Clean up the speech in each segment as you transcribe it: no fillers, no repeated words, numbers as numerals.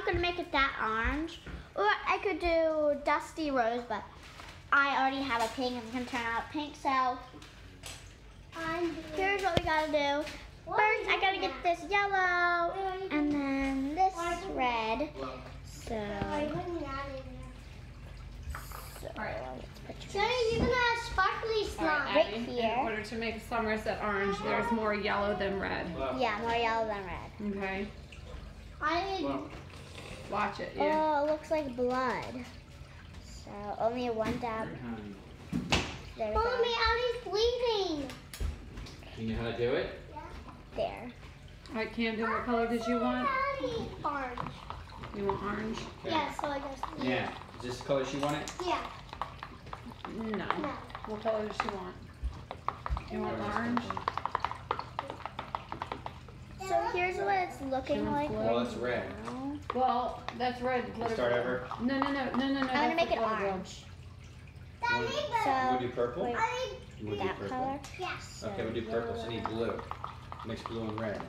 not gonna make it that orange. Or I could do dusty rose, but I already have a pink and it's gonna turn out pink, so here's what we gotta do. First, I gotta get this yellow and then this red. So You're gonna have sparkly slime. Right here. In order to make Somerset orange, there's more yellow than red. Yeah, more yellow than red. Okay. I need. Watch it. Yeah. Oh, it looks like blood. So only one dab. There we go. Mommy, Allie's bleeding. You know how to do it? There. All right, Camden, what color did you want? Allie. Orange. You want orange? Yeah, so I guess. Yeah. Is this the color she wanted? Yeah. No. No. What color does she want? You want orange? So here's what it's looking like. Well, that's red. now. Well, that's red. Let it Start go. over. No. I'm gonna make it orange. We'll So do purple. wait, We'll do that purple. color. Yes. Okay, we'll do purple. So I need blue. Mix blue and red.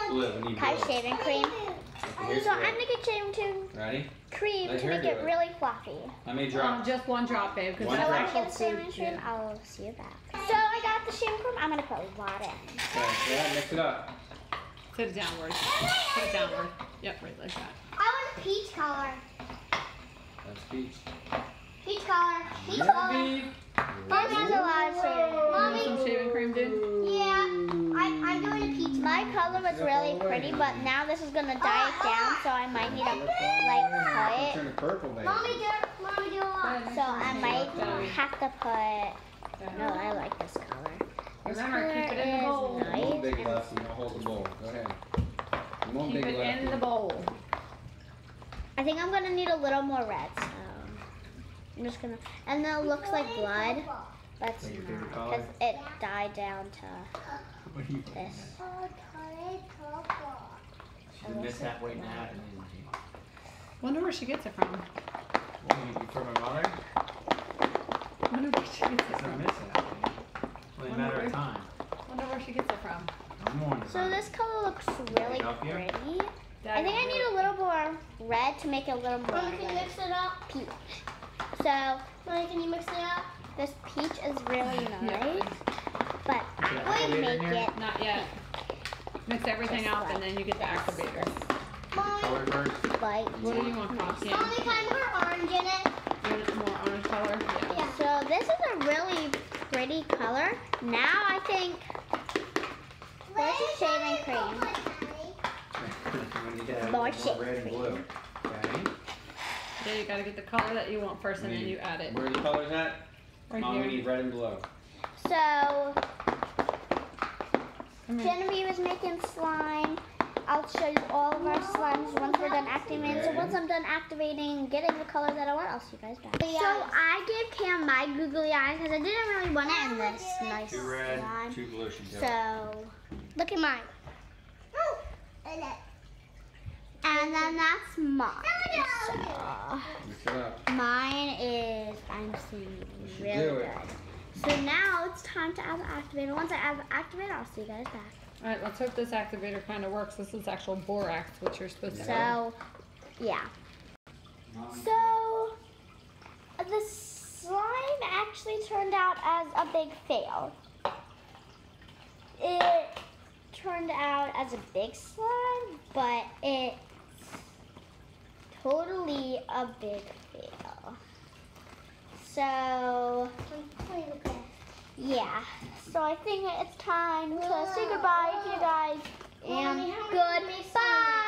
Blue. We need Kai blue. shaving cream. Okay, here's So I'm red. gonna get shaving Ready? cream Let to her make do it it. really fluffy. How many drops? Just one drop, babe. Because One So when drop. I get the shaving cream, I'll see you back. So I got the shaving cream. I'm gonna put a lot in. Okay, yeah, mix it up. Put it downward. Put it downward. Yep, right like that. I want a peach color. That's peach. Peach color. Peach Yeah, color. babe. Mine has a lot of shaving. You want Mommy. some shaving cream, dude? Yeah. I'm doing a peach. My color was really pretty, but now this is gonna dye it down, so I might need to like Turn to purple, baby. Mommy, do a lot. put. So I might have to put. No, I like this color. This Remember, color keep it in the bowl. is One nice. big and left, and you'll hold the bowl. Go ahead. One Keep big it left. in the bowl. I think I'm gonna need a little more red, so I'm just gonna. And then it looks like blood, but it's Like your favorite not color? because it dyed down to What do you this. She's a mishap waiting to happen, isn't she? Wonder where she gets it from. What, you from her mother? Wonder where she gets it It's a from. mishap, baby. Only a matter of time. Wonder where she gets it from. I'm on So this color looks really Help you? pretty. I think I need a little more red to make it a little more Mommy, can you like mix it up? peach. So Mommy, can you mix it up? this peach is really Yeah. nice, but Yeah, I would activator make in here? it. Not yet. Mix everything Just up like and then you get the activator. Mommy, Color first. Like, What do you want, Coffee? Mommy, can I put orange in it? You want more orange color? Yeah. Yeah. so this is a really pretty color. Now I think where's the shaving cream? We need to have More more shade red and cream. blue. Okay. Yeah, you gotta get the color that you want first and then you add it. Where are the colors at? Right Mom, we here. need red and blue. So Come here. Genevieve is making slime. I'll show you all of our slimes once we're done activating. So once I'm done activating, getting the color that I want, I'll see you guys back. So I gave Cam my googly eyes because I didn't really want it in this nice Two red, slime. two blue. She's got. So, Look at mine. and then that's mine. So, Mix it up. mine is, I'm seeing should really do it. good. So now it's time to add the activator. Once I add the activator, I'll see you guys back. Alright, let's hope this activator kind of works. This is actual borax, which you're supposed to have. So, yeah. So, the slime actually turned out as a big fail. It turned out as a big slime, but it's totally a big fail. So, yeah. So I think it's time to say goodbye to you guys and goodbye.